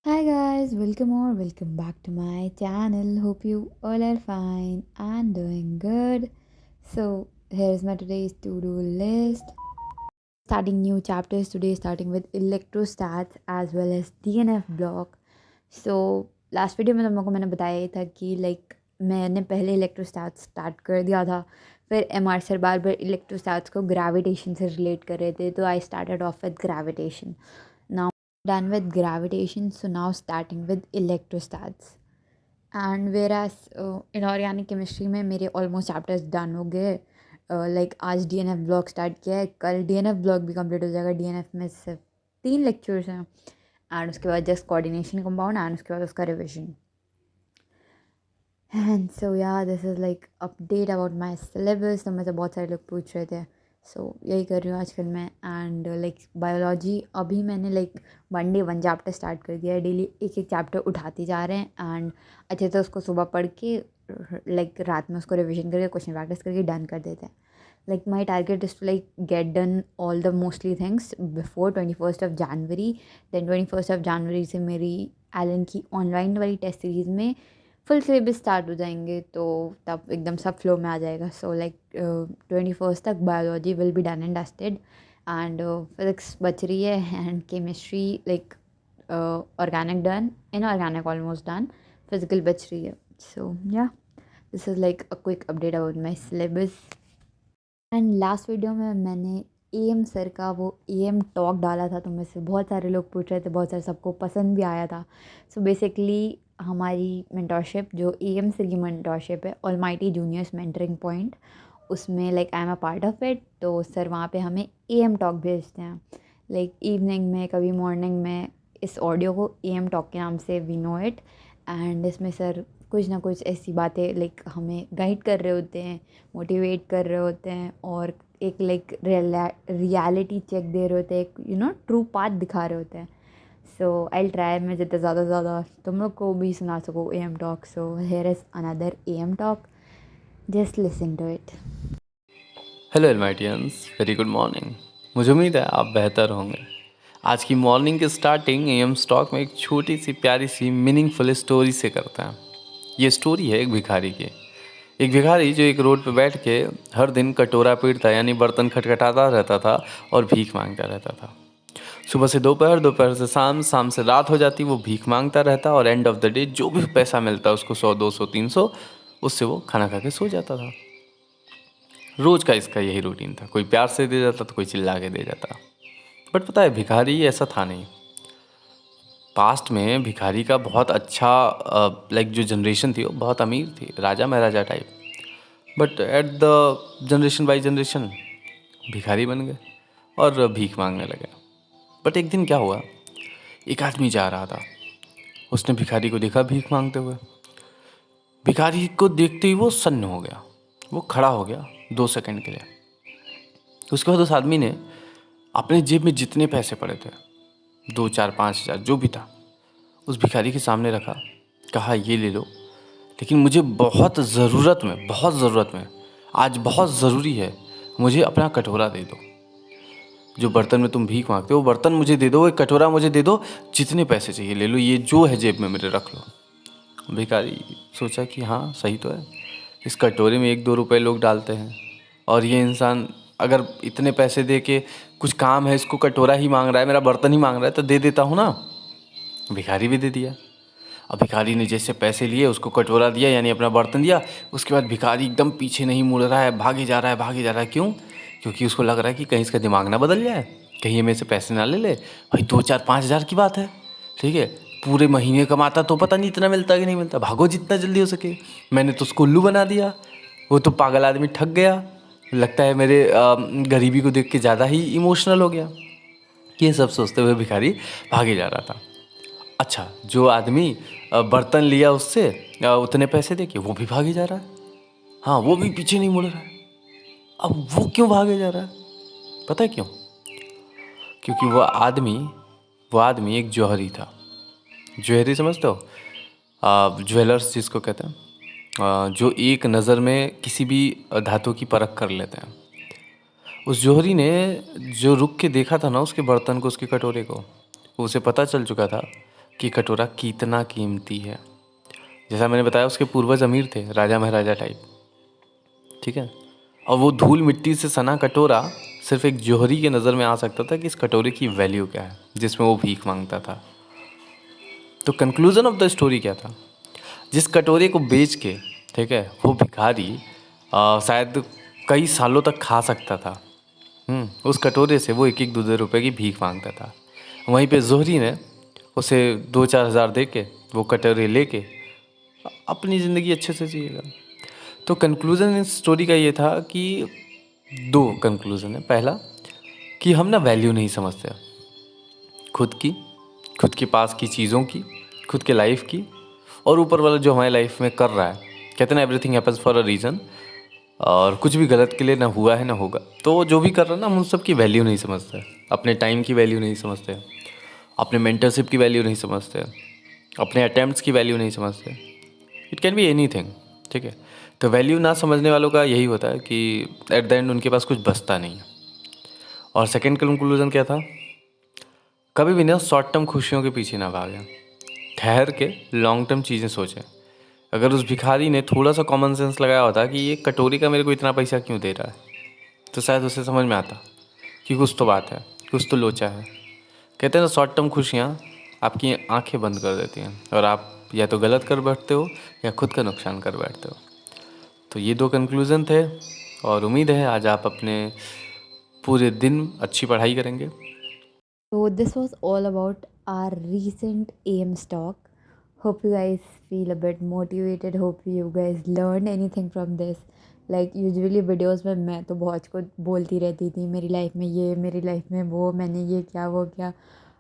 Hi guys, welcome back to my channel. Hope you all are fine and doing good. So, here's my today's to-do list. Starting new chapters today, starting with electrostats as well as DNF block. So, last video में तुम लोगों को मैंने बताया ही था कि मैंने पहले इलेक्ट्रोस्टैट स्टार्ट कर दिया था, फिर एमआर सर बार बार इलेक्ट्रोस्टैट्स को ग्रेविटेशन से रिलेट कर रहे थे, तो I started off with gravitation. Now done with gravitation, so now starting with electrostats. And whereas inorganic chemistry में मेरे ऑलमोस्ट चैप्टर्स डन हो गए. आज डीएनएफ ब्लॉक स्टार्ट किया है, कल डीएनएफ ब्लॉक भी कंप्लीट हो जाएगा. डीएनएफ में सिर्फ 3 लेक्चर्स हैं एंड उसके बाद जस्ट कोऑर्डिनेशन कंपाउंड एंड उसके बाद उसका रिविजन. एंड सो या this is like update about my syllabus. तो मुझसे बहुत सारे लोग पूछ रहे थे, सो यही कर रही हूँ आजकल मैं. एंड बायोलॉजी अभी मैंने one day one chapter start कर दिया है. डेली एक एक चैप्टर उठाते जा रहे हैं एंड अच्छे से उसको सुबह पढ़ के रात में उसको रिविजन करके क्वेश्चन प्रैक्टिस करके डन कर देते हैं. My target is to get done all the mostly things before 21 January. Then 21 जनवरी से मेरी एलन की ऑनलाइन वाली टेस्ट सीरीज़ में फुल सिलेबस स्टार्ट हो जाएंगे, तो तब एकदम सब फ्लो में आ जाएगा. सो 21 तक biology will be done and dusted and physics बच रही है and chemistry organic done, inorganic almost done, physical बच रही है. सो या this is a quick update about my syllabus. And last video में मैंने एम सर का वो एम टॉक डाला था, तो मुझसे बहुत सारे लोग पूछ रहे थे, बहुत सारे सबको पसंद भी आया था. सो बेसिकली हमारी मेंटरशिप जो एम सर की मेंटरशिप है, ऑलमाइटी जूनियर्स मेंटरिंग पॉइंट, उसमें I am a part of it. तो सर वहाँ पे हमें एम टॉक भेजते हैं, इवनिंग में, कभी मॉर्निंग में. इस ऑडियो को एम टॉक के नाम से वी नो इट. एंड इसमें सर कुछ ना कुछ ऐसी बातें हमें गाइड कर रहे होते हैं, मोटिवेट कर रहे होते हैं और एक रियलिटी चेक दे रहे होते हैं, एक ट्रू पाथ दिखा रहे होते हैं. सो आई ट्राई मैं जितना ज़्यादा से ज़्यादा तुम लोग को भी सुना सको M talk. So here is another M talk, just listen to it. Hello almightians, very good morning. मुझे उम्मीद है आप बेहतर होंगे. आज की मॉर्निंग की स्टार्टिंग एम स्टॉक में एक छोटी सी प्यारी सी मीनिंगफुल स्टोरी से करते हैं. ये स्टोरी है एक भिखारी की. एक भिखारी जो एक रोड पर बैठ के हर दिन कटोरा पीटता यानी बर्तन खटखटाता रहता था और भीख मांगता रहता था. सुबह से दोपहर, दोपहर से शाम, शाम से रात हो जाती, वो भीख मांगता रहता और एंड ऑफ द डे जो भी पैसा मिलता उसको 100, 200, 300, उससे वो खाना खा के सो जाता था. रोज का इसका यही रूटीन था. कोई प्यार से दे जाता तो कोई चिल्ला के दे जाता. बट पता है भिखारी ऐसा था नहीं. पास्ट में भिखारी का बहुत अच्छा जो जनरेशन थी वो बहुत अमीर थी, राजा महाराजा type. But at the generation by generation भिखारी बन गए और भीख मांगने लगे. बट एक दिन क्या हुआ, एक आदमी जा रहा था, उसने भिखारी को देखा भीख मांगते हुए. भिखारी को देखते ही वो सन्न हो गया, वो खड़ा हो गया 2 सेकंड के लिए. उसके बाद उस आदमी ने अपने जेब में जितने पैसे पड़े थे, 2, 4, 5 हज़ार जो भी था, उस भिखारी के सामने रखा. कहा ये ले लो, लेकिन मुझे बहुत ज़रूरत में आज बहुत ज़रूरी है, मुझे अपना कटोरा दे दो. जो बर्तन में तुम भीख मांगते हो वो बर्तन मुझे दे दो, एक कटोरा मुझे दे दो, जितने पैसे चाहिए ले लो, ये जो है जेब में मेरे रख लो. भिखारी सोचा कि हाँ सही तो है, इस कटोरे में 1, 2 रुपए लोग डालते हैं और ये इंसान अगर इतने पैसे दे के कुछ काम है, इसको कटोरा ही मांग रहा है, मेरा बर्तन ही मांग रहा है, तो दे देता हूँ ना. भिखारी भी दे दिया. अब भिखारी ने जैसे पैसे लिए, उसको कटोरा दिया यानी अपना बर्तन दिया. उसके बाद भिखारी एकदम पीछे नहीं मुड़ रहा है, भागे जा रहा है, भागे जा रहा है. क्यों? क्योंकि उसको लग रहा है कि कहीं इसका दिमाग ना बदल जाए, कहीं ये मेरे से पैसे ना ले ले. भाई 2, 4, 5 हज़ार की बात है, ठीक है, पूरे महीने कमाता तो पता नहीं इतना मिलता कि नहीं मिलता. भागो जितना जल्दी हो सके. मैंने तो उसको उल्लू बना दिया, वो तो पागल आदमी ठग गया. लगता है मेरे गरीबी को देख के ज़्यादा ही इमोशनल हो गया. ये सब सोचते हुए भिखारी भागे जा रहा था. अच्छा, जो आदमी बर्तन लिया उससे उतने पैसे दे के, वो भी भागे जा रहा है. हाँ, वो भी पीछे नहीं मुड़ रहा है. अब वो क्यों भागे जा रहा है? पता है क्यों? क्योंकि वो आदमी एक जौहरी था. जौहरी समझते हो? ज्वेलर्स जिसको कहते हैं, जो एक नज़र में किसी भी धातु की परख कर लेते हैं. उस जौहरी ने जो रुक के देखा था ना उसके बर्तन को, उसके कटोरे को, उसे पता चल चुका था कि कटोरा कितना कीमती है। जैसा मैंने बताया उसके पूर्वज अमीर थे, राजा महाराजा टाइप, ठीक है। और वो धूल मिट्टी से सना कटोरा सिर्फ एक जौहरी के नज़र में आ सकता था कि इस कटोरे की वैल्यू क्या है, जिसमें वो भीख मांगता था। तो कंक्लूजन ऑफ द स्टोरी क्या था? जिस कटोरे को बेच के, ठीक है, वो भिखारी शायद कई सालों तक खा सकता था। उस कटोरे से वो एक एक दो दो रुपए की भीख मांगता था। वहीं पे जोहरी ने उसे 2-4 हज़ार दे के वो कटोरे लेके अपनी ज़िंदगी अच्छे से जिएगा। तो कंक्लूज़न इस स्टोरी का ये था कि दो कंक्लूज़न है। पहला कि हम ना वैल्यू नहीं समझते खुद की, खुद के पास की चीज़ों की, खुद के लाइफ की, और ऊपर वाला जो हमारी लाइफ में कर रहा है। कहते हैं ना, everything happens for a reason, और कुछ भी गलत के लिए ना हुआ है ना होगा। तो जो भी कर रहा है ना, हम उन सब की वैल्यू नहीं समझते, अपने टाइम की वैल्यू नहीं समझते, अपने मेंटरशिप की वैल्यू नहीं समझते, अपने अटैम्प्ट्स की वैल्यू नहीं समझते। इट कैन बी एनीथिंग, ठीक है। तो वैल्यू ना समझने वालों का यही होता है कि एट द एंड उनके पास कुछ बचता नहीं है। और सेकेंड कंक्लूजन क्या था? कभी भी ना शॉर्ट टर्म खुशियों के पीछे ना भागें, ठहर के लॉन्ग टर्म चीज़ें सोचें। अगर उस भिखारी ने थोड़ा सा कॉमन सेंस लगाया होता कि ये कटोरी का मेरे को इतना पैसा क्यों दे रहा है, तो शायद उसे समझ में आता कि कुछ तो बात है, कुछ तो लोचा है। कहते हैं ना, शॉर्ट टर्म खुशियाँ आपकी आंखें बंद कर देती हैं, और आप या तो गलत कर बैठते हो या खुद का नुकसान कर बैठते हो। तो ये दो कंक्लूज़न थे, और उम्मीद है आज आप अपने पूरे दिन अच्छी पढ़ाई करेंगे। So this was all about our recent AIMS talk. Hope you guys feel a bit motivated. Hope you guys learned anything from this. Like usually videos में मैं तो बहुत कुछ बोलती रहती थी, मेरी लाइफ में ये, मेरी लाइफ में वो, मैंने ये किया वो किया।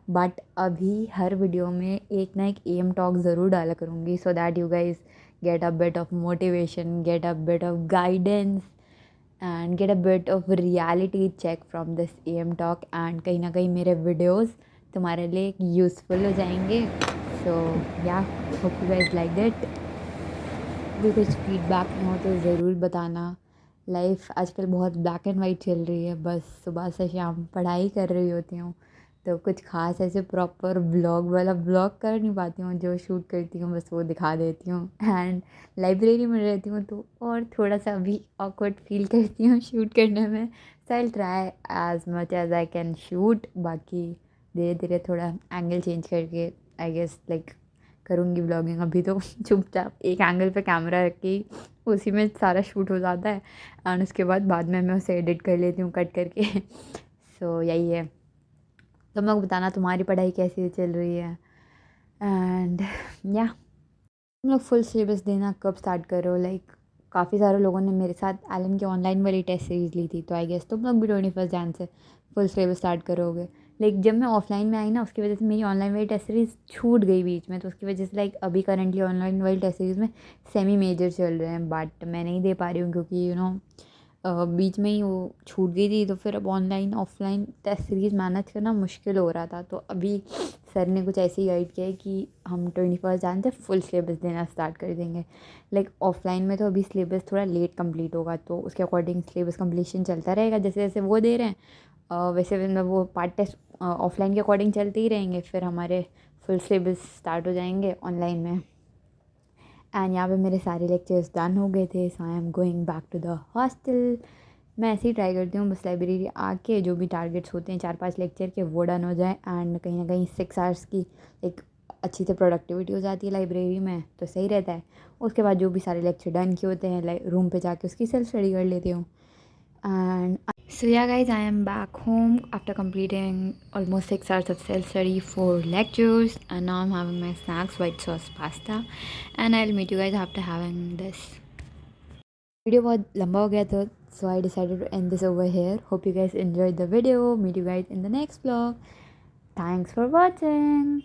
बट अभी हर वीडियो में एक ना एक एम टॉक ज़रूर डाला करूँगी, so that you guys get a bit of motivation, get a bit of guidance and get a bit of reality check from this M talk. And कहीं ना कहीं मेरे वीडियोस तुम्हारे लिए यूज़फुल हो जाएंगे। सो या hope you guys like that. भी कुछ फीडबैक हो तो ज़रूर बताना। लाइफ आजकल बहुत ब्लैक एंड वाइट चल रही है, बस सुबह से शाम पढ़ाई कर रही होती हूँ, तो कुछ खास ऐसे प्रॉपर ब्लॉग वाला ब्लॉग कर नहीं पाती हूँ। जो शूट करती हूँ बस वो दिखा देती हूँ। एंड लाइब्रेरी में रहती हूँ तो और थोड़ा सा अभी ऑकवर्ड फील करती हूँ शूट करने में। So I try as much as I can shoot. बाकी धीरे धीरे थोड़ा एंगल चेंज करके आई गेस लाइक करूँगी ब्लॉगिंग। अभी तो चुपचाप एक एंगल पे कैमरा रख के उसी में सारा शूट हो जाता है, एंड उसके बाद में मैं उसे एडिट कर लेती हूँ कट करके। सो यही है। तुम लोग बताना तुम्हारी पढ़ाई कैसी चल रही है, एंड या तुम लोग फुल सिलेबस देना कब स्टार्ट करो। लाइक काफ़ी सारे लोगों ने मेरे साथ एलन की ऑनलाइन वाली टेस्ट सीरीज़ ली थी, तो आई गेस तुम लोग भी 21 जन से फुल सिलेबस स्टार्ट करोगे। लाइक जब मैं ऑफलाइन में आई ना, उसकी वजह से मेरी ऑनलाइन वाली टेस्ट सीरीज़ छूट गई बीच में, तो उसकी वजह से लाइक अभी करंटली ऑनलाइन वाली टेस्ट सीरीज़ में सेमी मेजर चल रहे हैं, बट मैं नहीं दे पा रही हूँ क्योंकि बीच में ही वो छूट गई थी। तो फिर अब online offline test series manage करना मुश्किल हो रहा था, तो अभी सर ने कुछ ऐसे ही गाइड किया है कि हम 21 जन से फुल सिलेबस देना स्टार्ट कर देंगे। लाइक ऑफलाइन में तो अभी सिलेबस थोड़ा लेट कंप्लीट होगा, तो उसके अकॉर्डिंग सिलेबस कंप्लीशन चलता रहेगा। जैसे जैसे वो दे रहे हैं वैसे मतलब वो पार्ट टेस्ट ऑफलाइन के अकॉर्डिंग चलते ही रहेंगे, फिर हमारे फुल सिलेबस स्टार्ट हो जाएंगे ऑनलाइन में। एंड यहाँ पे मेरे सारे लेक्चर्स डन हो गए थे, so I am going back to the hostel. मैं ऐसे ही ट्राई करती हूँ बस लाइब्रेरी आके जो भी टारगेट्स होते हैं 4-5 लेक्चर के वो डन हो जाए, एंड कहीं ना कहीं 6 आवर्स की एक अच्छी से प्रोडक्टिविटी हो जाती है लाइब्रेरी में, तो सही रहता है। उसके बाद जो भी सारे लेक्चर डन किए होते हैं रूम पे जाके उसकी सेल्फ स्टडी कर लेती हूँ। And so yeah guys, I am back home after completing almost 6 hours of self-study, 4 lectures, and now I'm having my snacks, white sauce pasta, and I'll meet you guys after having this. Video बहुत लंबा हो गया था, so I decided to end this over here. Hope you guys enjoyed the video. Meet you guys in the next vlog. Thanks for watching.